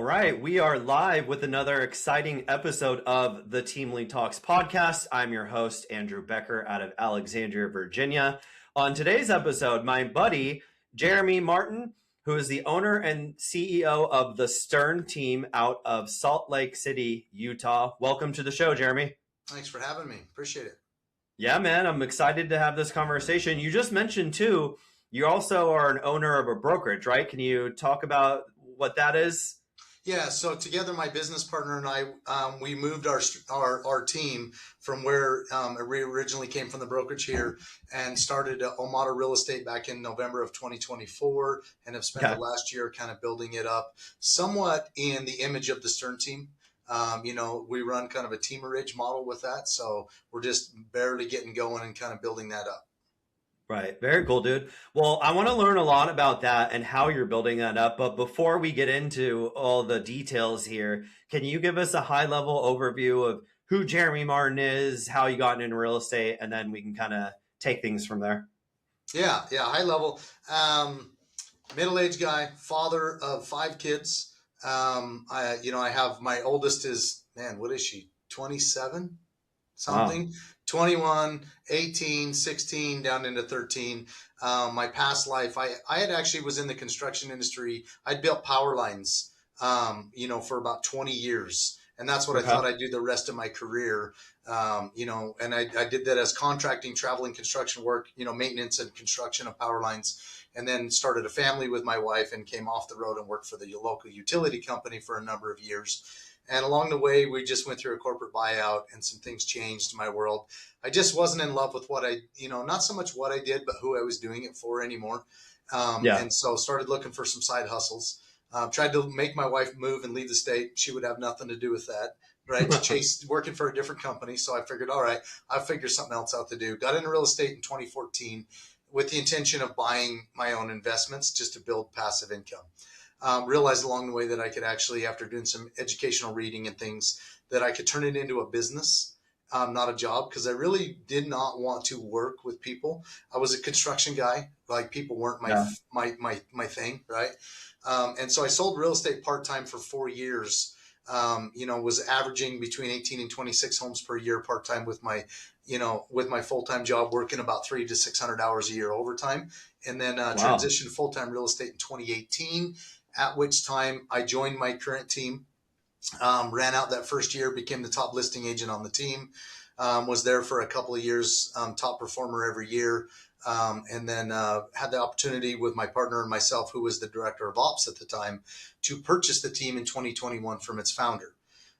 right, we are live with another exciting episode of the Team Lead Talks podcast. I'm your host, Andrew Becker, out of Alexandria, Virginia. On today's episode, my buddy, Jeremy Martin, who is the owner and CEO of the Stern team out of Salt Lake City, Utah. Welcome to the show, Jeremy. Thanks for having me. Appreciate it. Yeah, man, I'm excited to have this conversation. You just mentioned, too, you also are an owner of a brokerage, right? Can you talk about what that is? Yeah, so together, my business partner and I, we moved our team from where we originally came from the brokerage here and started Omada Real Estate back in November of 2024 and have spent the last year kind of building it up somewhat in the image of the Stern team. We run kind of a teamerage model with that. So we're just barely getting going and kind of building that up. Right. Very cool, dude. Well, I want to learn a lot about that and how you're building that up. But before we get into all the details here, can you give us a high level overview of who Jeremy Martin is, how you got into real estate, and then we can kind of take things from there? Yeah. High level, middle-aged guy, father of 5 kids. I have, my oldest is, what is she? 27 something. Wow. 21, 18, 16, down into 13. My past life, I had actually was in the construction industry. I'd built power lines, for about 20 years. And that's what I thought I'd do the rest of my career. And I did that as contracting, traveling construction work, maintenance and construction of power lines. And then started a family with my wife and came off the road and worked for the local utility company for a number of years. And along the way, we just went through a corporate buyout and some things changed in my world. I just wasn't in love with what not so much what I did, but who I was doing it for anymore. And so started looking for some side hustles. Tried to make my wife move and leave the state. She would have nothing to do with that, right? To chase working for a different company. So I figured, all right, I'll figure something else out to do. Got into real estate in 2014 with the intention of buying my own investments just to build passive income. Realized along the way that I could actually, after doing some educational reading and things, that I could turn it into a business, not a job, because I really did not want to work with people. I was a construction guy. Like, people weren't my thing, right? And so I sold real estate part-time for 4 years, was averaging between 18 and 26 homes per year part-time with my full-time job, working about 300 to 600 hours a year overtime. And then transitioned full-time real estate in 2018, at which time I joined my current team, ran out that first year, became the top listing agent on the team, was there for a couple of years, top performer every year. And then had the opportunity with my partner and myself, who was the director of ops at the time, to purchase the team in 2021 from its founder.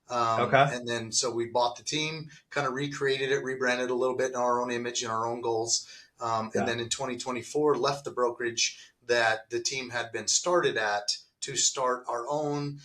And then so we bought the team, kind of recreated it, rebranded a little bit in our own image and our own goals. And then in 2024, left the brokerage that the team had been started at to start our own,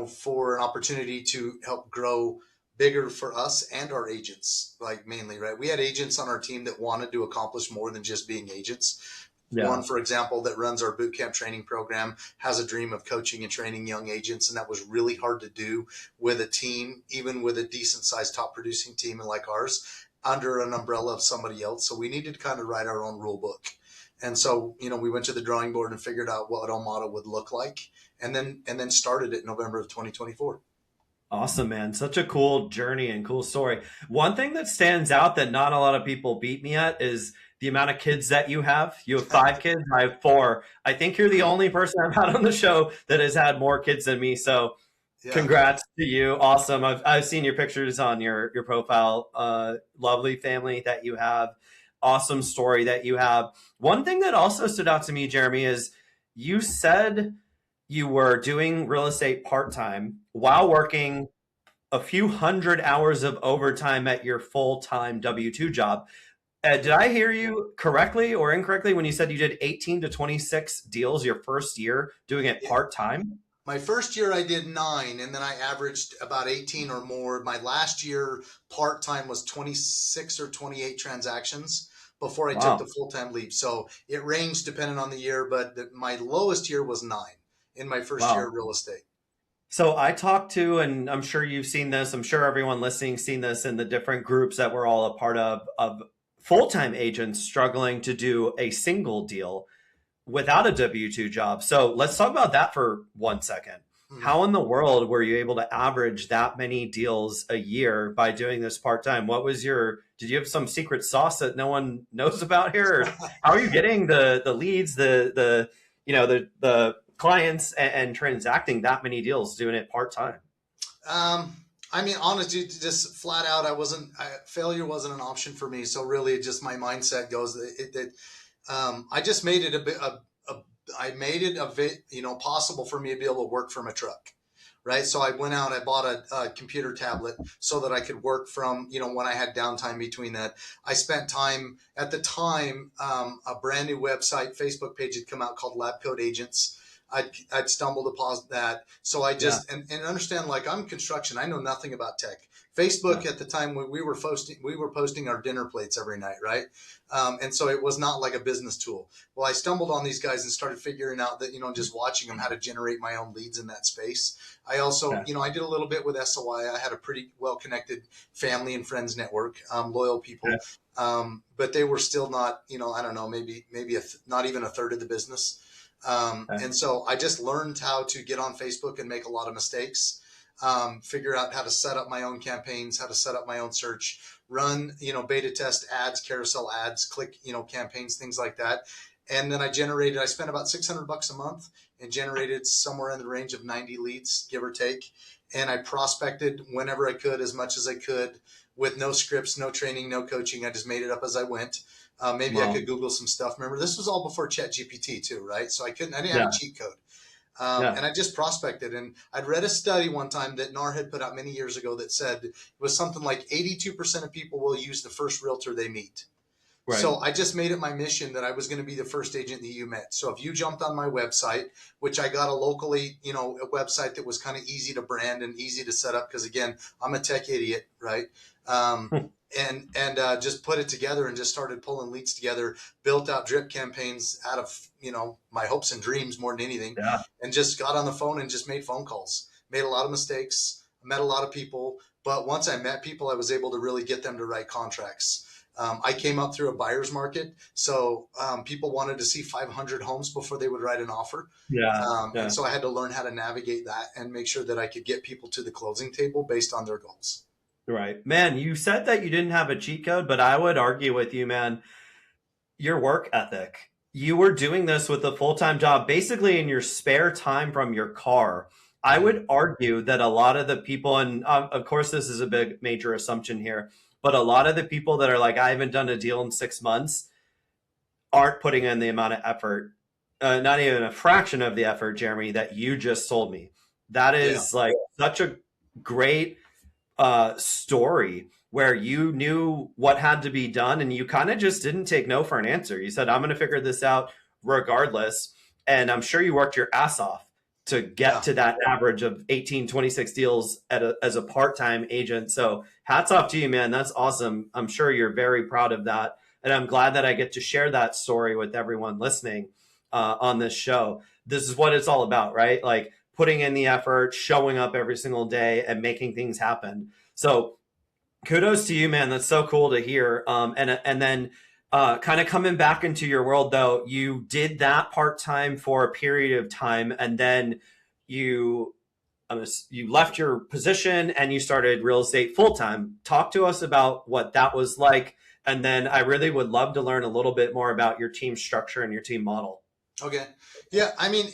for an opportunity to help grow bigger for us and our agents, like mainly, right? We had agents on our team that wanted to accomplish more than just being agents. One, for example, that runs our boot camp training program has a dream of coaching and training young agents. And that was really hard to do with a team, even with a decent sized top producing team like ours, under an umbrella of somebody else. So we needed to kind of write our own rule book. And so, we went to the drawing board and figured out what Omada would look like, and then started it in November of 2024. Awesome, man. Such a cool journey and cool story. One thing that stands out that not a lot of people beat me at is the amount of kids that you have. You have 5 kids. I have 4. I think you're the only person I've had on the show that has had more kids than me. So congrats to you. Awesome. I've seen your pictures on your profile. Lovely family that you have. Awesome story that you have. One thing that also stood out to me, Jeremy, is you said you were doing real estate part-time while working a few hundred hours of overtime at your full-time W-2 job. Did I hear you correctly or incorrectly when you said you did 18 to 26 deals your first year doing it part-time? My first year I did 9, and then I averaged about 18 or more. My last year part-time was 26 or 28 transactions before I took the full-time leap. So it ranged depending on the year, but my lowest year was 9 in my first year of real estate. So I talked to, and I'm sure you've seen this, I'm sure everyone listening seen this in the different groups that we're all a part of full-time agents struggling to do a single deal without a W-2 job. So let's talk about that for 1 second. Mhm. How in the world were you able to average that many deals a year by doing this part time? What was your, did you have some secret sauce that no one knows about here? Or how are you getting the leads, the clients, and transacting that many deals doing it part time? Um, I mean, honestly, just flat out, failure wasn't an option for me. So really, it just my mindset goes that I just made it I made it possible for me to be able to work from a truck. Right. So I went out, I bought a computer tablet so that I could work from, when I had downtime between that. I spent time at the time, a brand new website, Facebook page had come out called Lab Coat Agents. I'd stumbled upon that. So I Yeah. just, and understand, like, I'm construction. I know nothing about tech. Facebook Yeah. at the time when we were posting our dinner plates every night. Right. And so it was not like a business tool. Well, I stumbled on these guys and started figuring out that, just watching them, how to generate my own leads in that space. I also, Okay. I did a little bit with SOI. I had a pretty well connected family and friends network, loyal Okay. people. But they were still not, I don't know, maybe not even a third of the business. Okay. And so I just learned how to get on Facebook and make a lot of mistakes, figure out how to set up my own campaigns, how to set up my own search, run, beta test ads, carousel ads, click, campaigns, things like that. And then I spent about $600 a month and generated somewhere in the range of 90 leads, give or take. And I prospected whenever I could, as much as I could, with no scripts, no training, no coaching. I just made it up as I went. Maybe I Wow. could Google some stuff. Remember, this was all before ChatGPT too, right? So I didn't have a Yeah. cheat code. Yeah. And I just prospected. And I'd read a study one time that NAR had put out many years ago that said it was something like 82% of people will use the first realtor they meet. Right. So I just made it my mission that I was going to be the first agent that you met. So if you jumped on my website, which I got a locally, a website that was kind of easy to brand and easy to set up, because again, I'm a tech idiot, right? Um, and just put it together and just started pulling leads together, built out drip campaigns out of, my hopes and dreams more than anything, Yeah. and just got on the phone and just made phone calls, made a lot of mistakes, met a lot of people. But once I met people, I was able to really get them to write contracts. I came up through a buyer's market, so people wanted to see 500 homes before they would write an offer. Yeah. And Yeah. so I had to learn how to navigate that and make sure that I could get people to the closing table based on their goals. Right. Man, you said that you didn't have a cheat code, but I would argue with you, man, your work ethic. You were doing this with a full-time job, basically in your spare time from your car. I Mm-hmm. would argue that a lot of the people, and of course, this is a big major assumption here, but a lot of the people that are like, I haven't done a deal in 6 months, aren't putting in the amount of effort, not even a fraction of the effort, Jeremy, that you just told me. That Yeah. is like such a great story where you knew what had to be done and you kind of just didn't take no for an answer. You said, I'm going to figure this out regardless. And I'm sure you worked your ass off to get Yeah. to that average of 18, 26 deals as a part-time agent. So hats off to you, man. That's awesome. I'm sure you're very proud of that. And I'm glad that I get to share that story with everyone listening on this show. This is what it's all about, right? Like putting in the effort, showing up every single day, and making things happen. So kudos to you, man. That's so cool to hear. And then kind of coming back into your world, though, you did that part time for a period of time, and then you you left your position and you started real estate full time. Talk to us about what that was like, and then I really would love to learn a little bit more about your team structure and your team model. Okay. Yeah. I mean,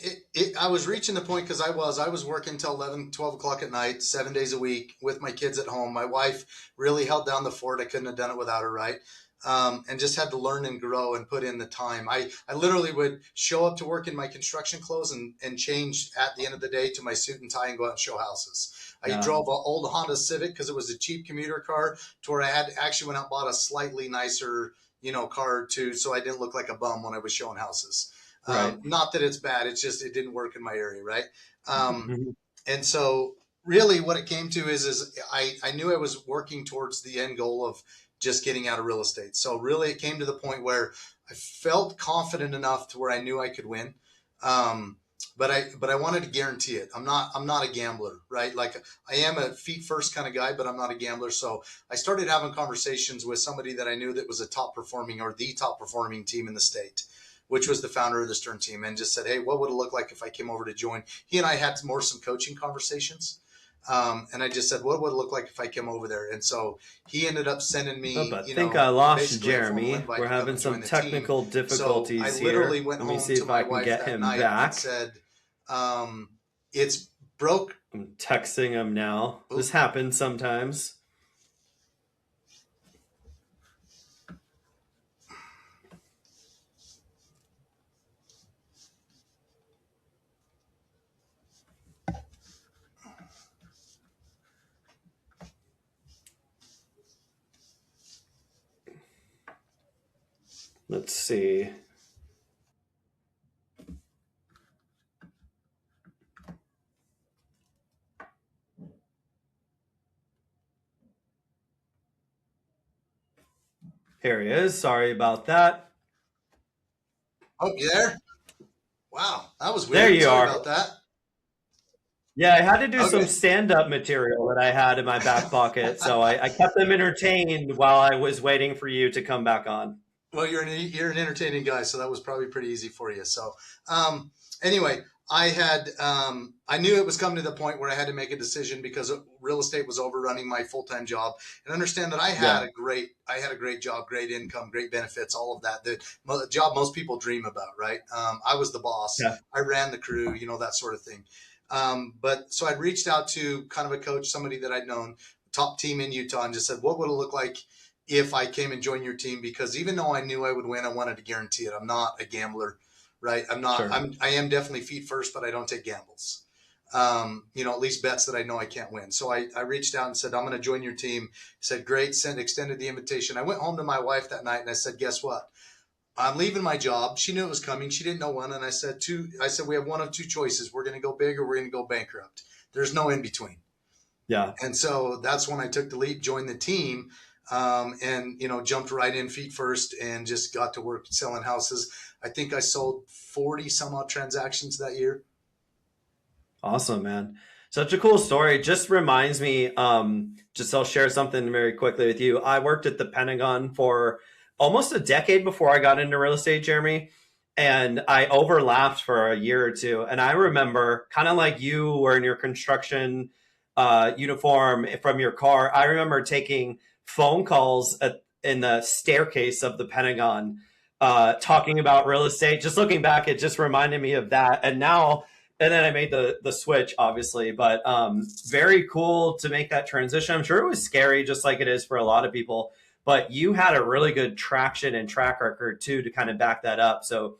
I was reaching the point because I was working till 11, 12 o'clock at night, 7 days a week with my kids at home. My wife really held down the fort. I couldn't have done it without her. Right. And just had to learn and grow and put in the time. I literally would show up to work in my construction clothes and change at the end of the day to my suit and tie and go out and show houses. I Yeah. drove an old Honda Civic because it was a cheap commuter car to where I had actually went out and bought a slightly nicer, car too. So I didn't look like a bum when I was showing houses. Right. Not that it's bad. It's just, it didn't work in my area. Right. Um, Mhm. and so really what it came to is I knew I was working towards the end goal of just getting out of real estate. So really it came to the point where I felt confident enough to where I knew I could win. Um, but I wanted to guarantee it. I'm not a gambler, right? Like I am a feet first kind of guy, but I'm not a gambler. So I started having conversations with somebody that I knew that was a top performing or the top performing team in the state, which was the founder of the Stern team, and just said, hey, what would it look like if I came over to join? He and I had some coaching conversations. And I just said, what would it look like if I came over there? And so he ended up sending me, I think I lost Jeremy. invite We're to come having and join some the technical team. difficulties So I here. literally went Let me home see to if my I can wife get that him night back. and said, it's broke. I'm texting him now. Ooh. This happens sometimes. Let's see. Here he is. Sorry about that. Oh, you there? Wow, that was weird. There you Sorry are. about that. Yeah, I had to do Okay. some stand-up material that I had in my back pocket, so I kept them entertained while I was waiting for you to come back on. Well, you're an entertaining guy, so that was probably pretty easy for you. So, anyway, I knew it was coming to the point where I had to make a decision because real estate was overrunning my full-time job, and understand that I had a great job, great income, great benefits, all of that. The job most people dream about, right? I was the boss. Yeah. I ran the crew, that sort of thing. But so I'd reached out to kind of a coach, somebody that I'd known, top team in Utah, and just said, what would it look like if I came and joined your team? Because even though I knew I would win, I wanted to guarantee it. I'm not a gambler, right? I'm not. Sure. I am definitely feet first, but I don't take gambles. At least bets that I know I can't win. So I reached out and said, I'm going to join your team. He said, great. Extended the invitation. I went home to my wife that night and I said, guess what? I'm leaving my job. She knew it was coming. She didn't know when. And I said, we have one of two choices. We're going to go big or we're going to go bankrupt. There's no in between. Yeah. And so that's when I took the leap, joined the team, and jumped right in feet first and just got to work selling houses. I think I sold 40 some odd transactions that year. Awesome, man. Such a cool story. Just reminds me, I'll share something very quickly with you. I worked at the Pentagon for almost a decade before I got into real estate, Jeremy, and I overlapped for a year or two. And I remember, kind of like you were in your construction uniform from your car, I remember taking phone calls in the staircase of the Pentagon, talking about real estate. Just looking back, it just reminded me of that. And then I made the switch, obviously, but very cool to make that transition. I'm sure it was scary, just like it is for a lot of people, but you had a really good traction and track record too to kind of back that up. So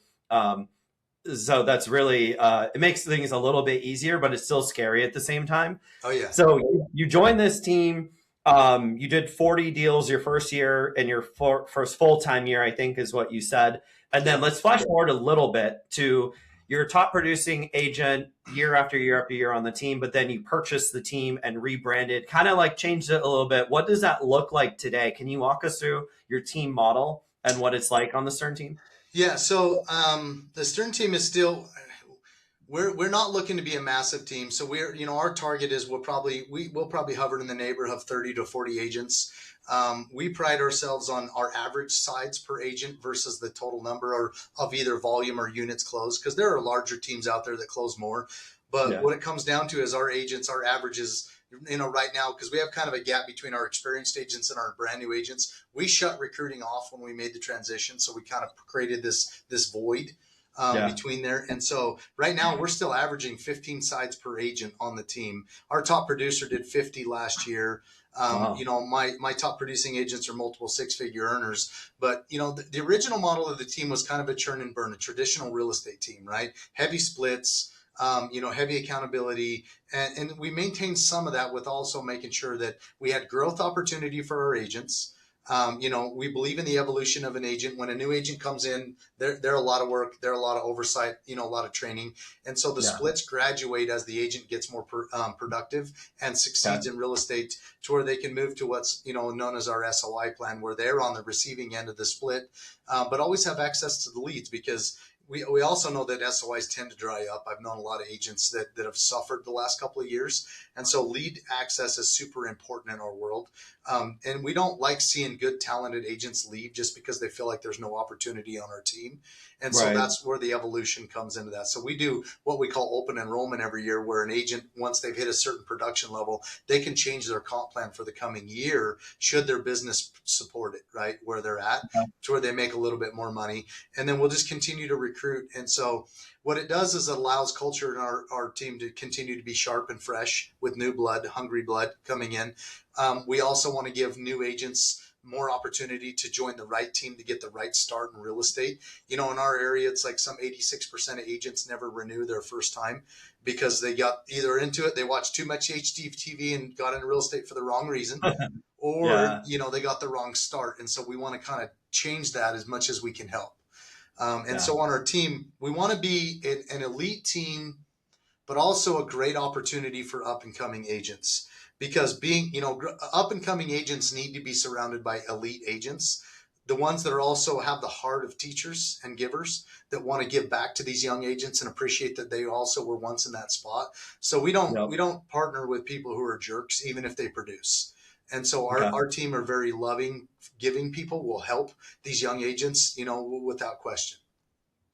that's really, it makes things a little bit easier, but it's still scary at the same time. Oh yeah. So you joined this team. You did 40 deals your first year, and your first full-time year, I think is what you said. And then let's flash forward a little bit to your top producing agent year after year after year on the team, but then you purchased the team and rebranded, kind of like changed it a little bit. What does that look like today? Can you walk us through your team model and what it's like on the Stern team? Yeah. So the Stern team is still, we're not looking to be a massive team. So our target is we'll probably hover in the neighborhood of 30 to 40 agents. We pride ourselves on our average sides per agent versus the total number of either volume or units closed, because there are larger teams out there that close more. But what it comes down to is our agents, our averages, right now, because we have kind of a gap between our experienced agents and our brand new agents. We shut recruiting off when we made the transition. So we kind of created this void between there. And so right now we're still averaging 15 sides per agent on the team. Our top producer did 50 last year. Wow. My top producing agents are multiple six-figure earners, but the original model of the team was kind of a churn and burn, a traditional real estate team, right? Heavy splits, heavy accountability. And we maintained some of that with also making sure that we had growth opportunity for our agents. We believe in the evolution of an agent. When a new agent comes in, they're a lot of work, they're a lot of oversight, a lot of training. And so the splits graduate as the agent gets more productive and succeeds in real estate, to where they can move to what's, known as our SOI plan, where they're on the receiving end of the split, but always have access to the leads, because we also know that SOIs tend to dry up. I've known a lot of agents that have suffered the last couple of years. And so lead access is super important in our world. And we don't like seeing good, talented agents leave just because they feel like there's no opportunity on our team. And so Right. that's where the evolution comes into that. So we do what we call open enrollment every year, where an agent, once they've hit a certain production level, they can change their comp plan for the coming year should their business support it, right? Where they're at, to where they make a little bit more money. And then we'll just continue to recruit. And so what it does is it allows culture in our team to continue to be sharp and fresh with new blood, hungry blood coming in. We also want to give new agents more opportunity to join the right team to get the right start in real estate. In our area, it's like some 86% of agents never renew their first time because they got either into it, they watched too much HGTV and got into real estate for the wrong reason, or, Yeah. they got the wrong start. And so we want to kind of change that as much as we can help. And Yeah. so on our team, we want to be an elite team, but also a great opportunity for up and coming agents, because being, up and coming agents need to be surrounded by elite agents, the ones that are also have the heart of teachers and givers that want to give back to these young agents and appreciate that they also were once in that spot. So we don't Yep. we don't partner with people who are jerks, even if they produce. And so Okay. our team are very loving, giving people, will help these young agents, without question.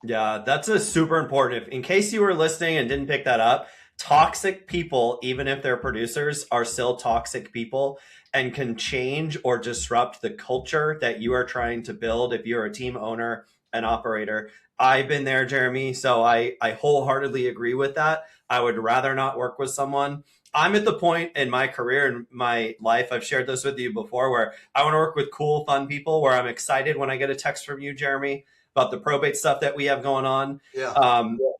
Yeah, that's a super important. If, in case you were listening and didn't pick that up, toxic people, even if they're producers, are still toxic people and can change or disrupt the culture that you are trying to build if you're a team owner and operator. I've been there, Jeremy, so I wholeheartedly agree with that. I would rather not work with someone. I'm at the point in my career and my life, I've shared this with you before, where I want to work with cool, fun people, where I'm excited when I get a text from you, Jeremy, about the probate stuff that we have going on. Yeah.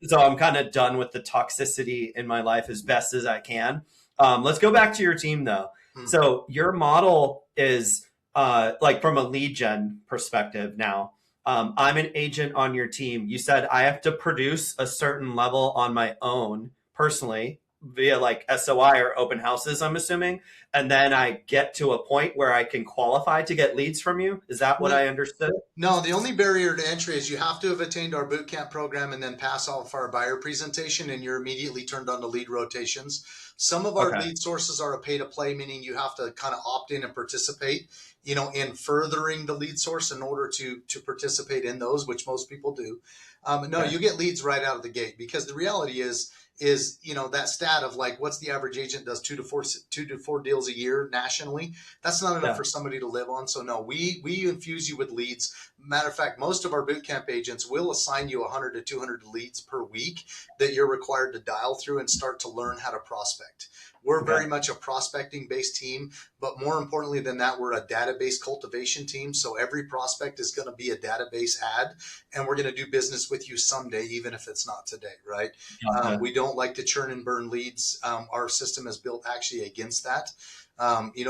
So I'm kind of done with the toxicity in my life as best as I can. Let's go back to your team though. Hmm. So your model is like from a lead gen perspective now. I'm an agent on your team. You said I have to produce a certain level on my own personally via like SOI or open houses, I'm assuming. And then I get to a point where I can qualify to get leads from you. Is that what I understood? No, the only barrier to entry is you have to have attained our boot camp program and then pass off our buyer presentation, and you're immediately turned on to lead rotations. Some of our Okay. lead sources are a pay to play, meaning you have to kind of opt in and participate, in furthering the lead source in order to participate in those, which most people do. No, Okay. you get leads right out of the gate, because the reality is that stat of like, what's the average agent does 2 to 4 deals a year nationally. That's not enough Yeah. for somebody to live on. So no, we infuse you with leads. Matter of fact, most of our bootcamp agents will assign you 100 to 200 leads per week that you're required to dial through and start to learn how to prospect. We're Okay. very much a prospecting based team, but more importantly than that, we're a database cultivation team. So every prospect is going to be a database ad, and we're going to do business with you someday, even if it's not today, right? Gotcha. We don't like to churn and burn leads. Our system is built actually against that.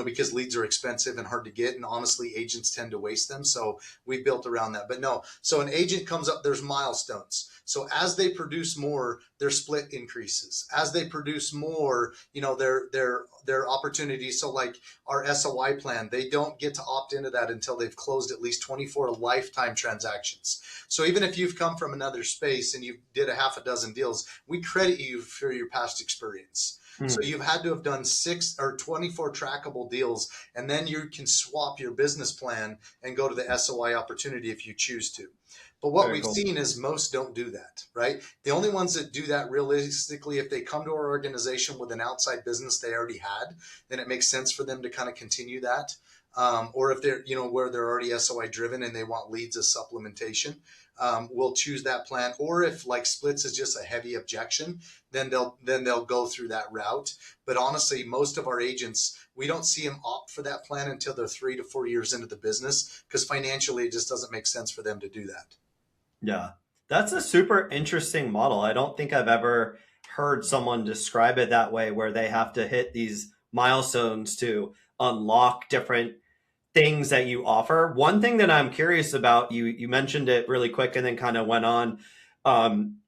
Because leads are expensive and hard to get, and honestly, agents tend to waste them. So we built around that. But no, so an agent comes up, there's milestones. So as they produce more, their split increases. As they produce more, their opportunities. So like our SOI plan, they don't get to opt into that until they've closed at least 24 lifetime transactions. So even if you've come from another space and you did a half a dozen deals, we credit you for your past experience. So Hmm. you've had to have done 6 or 24 trackable deals, and then you can swap your business plan and go to the SOI opportunity if you choose to. But what Very we've cool. seen is most don't do that, right? The only ones that do that realistically, if they come to our organization with an outside business they already had, then it makes sense for them to kind of continue that. Or if they're, where they're already SOI driven and they want leads as supplementation, we'll choose that plan. Or if like splits is just a heavy objection, then they'll go through that route. But honestly, most of our agents, we don't see them opt for that plan until they're 3 to 4 years into the business, because financially it just doesn't make sense for them to do that. Yeah. That's a super interesting model. I don't think I've ever heard someone describe it that way, where they have to hit these milestones to unlock different things that you offer. One thing that I'm curious about, you mentioned it really quick and then kind of went on.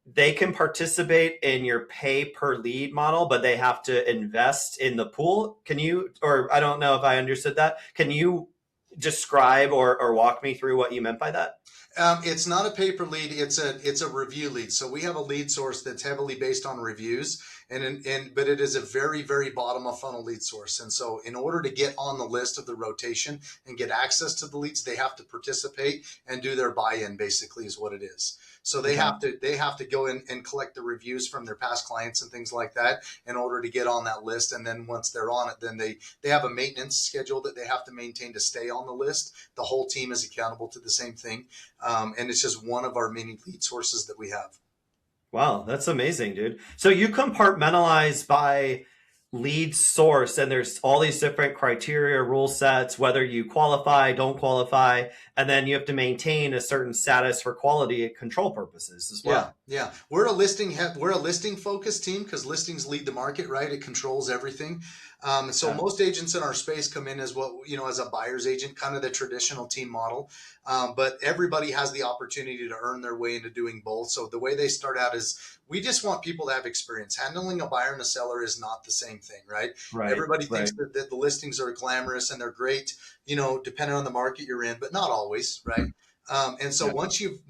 They can participate in your pay per lead model, but they have to invest in the pool. Can you, or I don't know if I understood that. Can you describe or walk me through what you meant by that? It's not a paper lead. It's a review lead. So we have a lead source that's heavily based on reviews, but it is a very, very bottom of funnel lead source. And so in order to get on the list of the rotation and get access to the leads, they have to participate and do their buy-in, basically, is what it is. So Okay. they have to go in and collect the reviews from their past clients and things like that in order to get on that list. And then once they're on it, then they have a maintenance schedule that they have to maintain to stay on the list. The whole team is accountable to the same thing. And it's just one of our many lead sources that we have. Wow, that's amazing, dude. So you compartmentalize by lead source, and there's all these different criteria, rule sets, whether you qualify, don't qualify, and then you have to maintain a certain status for quality control purposes as Yeah, well. yeah. We're a listing focused team because listings lead the market, right? It controls everything. So Yeah. most agents in our space come in as as a buyer's agent, kind of the traditional team model. But everybody has the opportunity to earn their way into doing both. So the way they start out is we just want people to have experience. Handling a buyer and a seller is not the same thing, right? Right. Everybody Right. thinks that the listings are glamorous and they're great, depending on the market you're in, but not always, right? And so Yeah.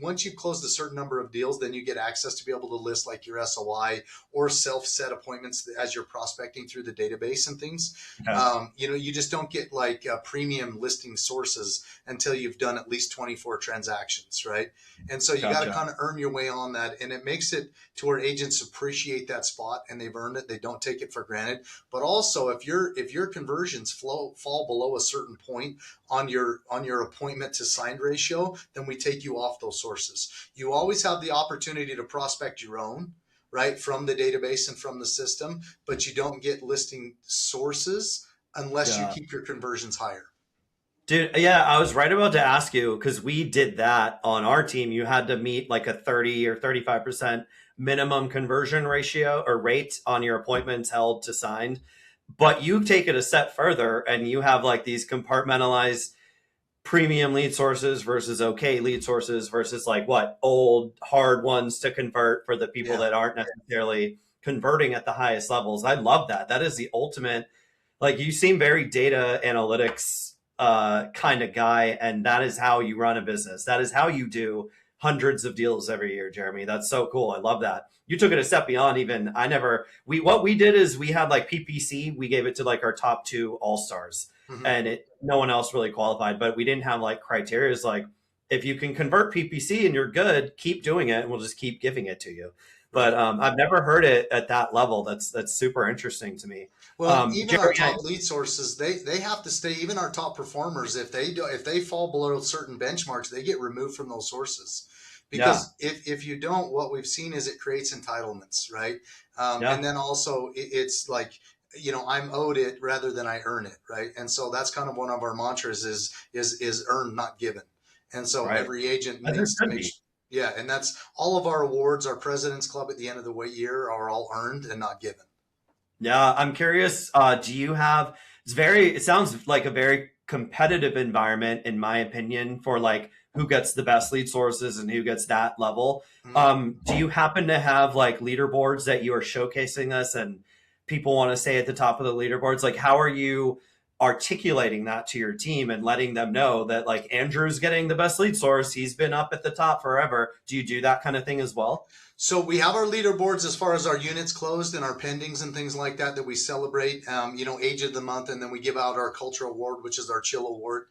once you've closed a certain number of deals, then you get access to be able to list like your SOI or self set appointments as you're prospecting through the database and things. Okay. You just don't get like premium listing sources until you've done at least 24 transactions, right? And so you got to Gotcha. kind of earn your way on that, and it makes it to where agents appreciate that spot and they've earned it. They don't take it for granted. But also, if your conversions fall below a certain point on your appointment to signed ratio, then we take you off those sources. You always have the opportunity to prospect your own, right, from the database and from the system, but you don't get listing sources unless you Yeah. keep your conversions higher. Dude, yeah, I was right about to ask you because we did that on our team. You had to meet like a 30 or 35% minimum conversion ratio or rate on your appointments held to signed. But you take it a step further and you have like these compartmentalized premium lead sources versus okay lead sources versus like what old hard ones to convert for the people Yeah. that aren't necessarily converting at the highest levels. I love that. That is the ultimate. Like you seem very data analytics kind of guy, and that is how you run a business. That is how you do hundreds of deals every year, Jeremy. That's so cool. I love that. You took it a step beyond even I never we what we did is we had like PPC, we gave it to like our top two all-stars Mm-hmm. and no one else really qualified, but we didn't have like criteria like if you can convert PPC and you're good, keep doing it and we'll just keep giving it to you. But Right. I've never heard it at that level. That's super interesting to me. Well, even our Jeremy, top lead sources, they have to stay. Even our top performers, if they fall below certain benchmarks, they get removed from those sources. yeah, Because if you don't, what we've seen is it creates entitlements, right? And yeah, then also it's like I'm owed it rather than I earn it, right? And so that's kind of one of our mantras is earned, not given. And so right. every agent As it needs to should make be. yeah, and that's all of our awards. Our President's Club at the end of the year are all earned and not given. Yeah, I'm curious. Do you have? It sounds like a very competitive environment, in my opinion, for like who gets the best lead sources and who gets that level. Mhm. Do you happen to have like leaderboards that you are showcasing us and people want to stay at the top of the leaderboards? Like, how are you articulating that to your team and letting them know that like Andrew's getting the best lead source? He's been up at the top forever. Do you do that kind of thing as well? So we have our leaderboards as far as our units closed and our pendings and things like that we celebrate, age of the month, and then we give out our culture award, which is our chill award.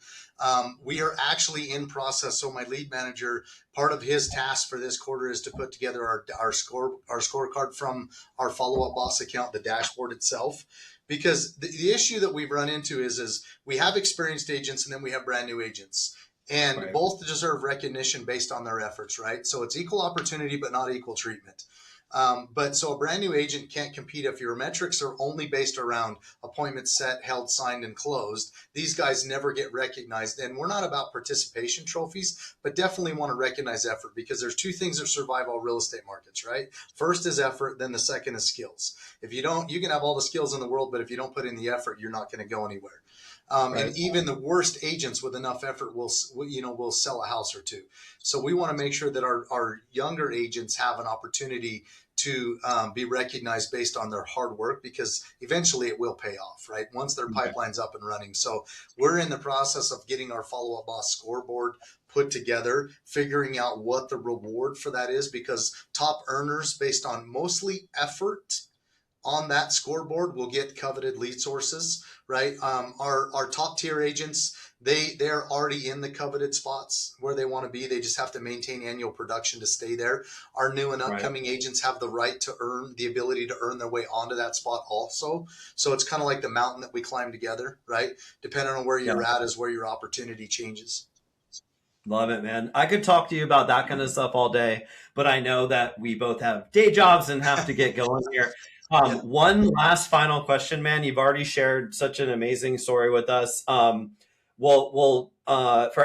We are actually in process. So my lead manager, part of his task for this quarter is to put together our scorecard from our follow up boss account, the dashboard itself. Because the issue that we've run into is we have experienced agents and then we have brand new agents, and Right. both deserve recognition based on their efforts, right? So it's equal opportunity, but not equal treatment. But so a brand new agent can't compete if your metrics are only based around appointments set, held, signed, and closed. These guys never get recognized. And we're not about participation trophies, but definitely want to recognize effort, because there's two things that survive all real estate markets, right? First is effort, then the second is skills. If you don't, you can have all the skills in the world, but if you don't put in the effort, you're not going to go anywhere. And Right. even the worst agents with enough effort will sell a house or two. So we want to make sure that our younger agents have an opportunity to be recognized based on their hard work, because eventually it will pay off, right? Once their pipeline's up and running. So we're in the process of getting our Follow Up Boss scoreboard put together, figuring out what the reward for that is, because top earners based on mostly effort on that scoreboard will get coveted lead sources, right? Our top tier agents, they're already in the coveted spots where they want to be. They just have to maintain annual production to stay there. Our new and upcoming agents have the right to earn the ability to earn their way onto that spot also. So it's kind of like the mountain that we climb together, right? Depending on where you're at is where your opportunity changes. Love it, man. I could talk to you about that kind of stuff all day, but I know that we both have day jobs and have to get going here. One last final question, man. You've already shared such an amazing story with us. For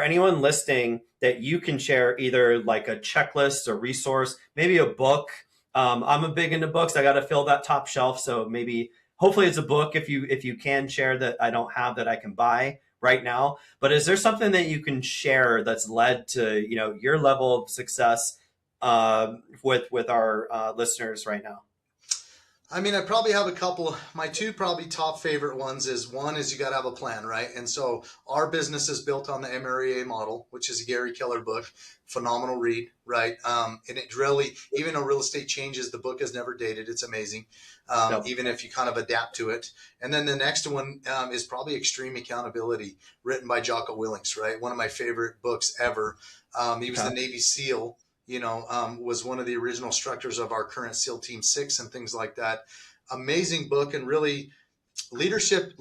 anyone listening, that you can share either like a checklist, a resource, maybe a book. I'm a big into books. I got to fill that top shelf. So maybe, hopefully it's a book if you can share that I don't have that I can buy right now. But is there something that you can share that's led to, your level of success with our listeners right now? I mean, I probably have a couple. My two probably top favorite ones is, one is you got to have a plan, right? And so our business is built on the MREA model, which is a Gary Keller book. Phenomenal read, right? And it really, even though real estate changes, the book is never dated. It's amazing, even if you kind of adapt to it. And then the next one is probably Extreme Accountability, written by Jocko Willink, right? One of my favorite books ever. He was the Navy SEAL. Was one of the original instructors of our current SEAL Team 6 and things like that. Amazing book. And really, leadership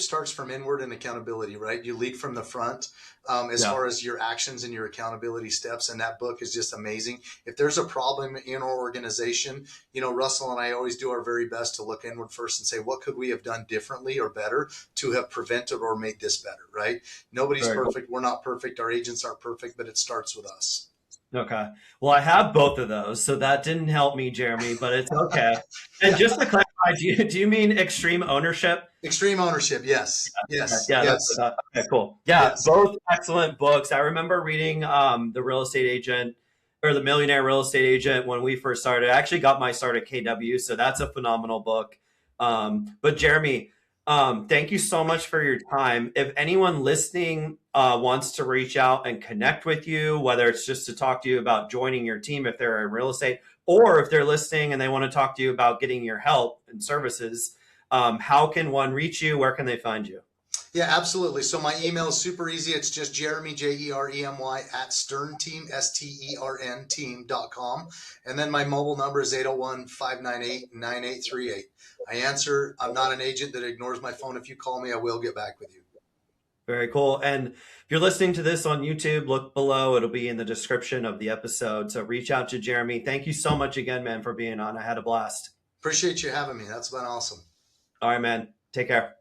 starts from inward and accountability, right? You lead from the front as far as your actions and your accountability steps. And that book is just amazing. If there's a problem in our organization, Russell and I always do our very best to look inward first and say, what could we have done differently or better to have prevented or made this better, right? Nobody's perfect. Cool. We're not perfect. Our agents aren't perfect, but it starts with us. Okay. Well, I have both of those, so that didn't help me, Jeremy, but it's okay. And just to clarify, do you mean Extreme Ownership? Extreme Ownership, yes. Yes. Yeah. Yes. Okay, cool. Yeah, yes. Both excellent books. I remember reading The Real Estate Agent, or The Millionaire Real Estate Agent, when we first started. I actually got my start at KW, so that's a phenomenal book. But Jeremy, thank you so much for your time. If anyone listening wants to reach out and connect with you, whether it's just to talk to you about joining your team if they're in real estate, or if they're listening and they want to talk to you about getting your help and services, how can one reach you? Where can they find you? Yeah, absolutely. So my email is super easy. It's just Jeremy, Jeremy, at sternteam, STERN team.com. And then my mobile number is 801-598-9838. I answer. I'm not an agent that ignores my phone. If you call me, I will get back with you. Very cool. And if you're listening to this on YouTube, look below. It'll be in the description of the episode. So reach out to Jeremy. Thank you so much again, man, for being on. I had a blast. Appreciate you having me. That's been awesome. All right, man. Take care.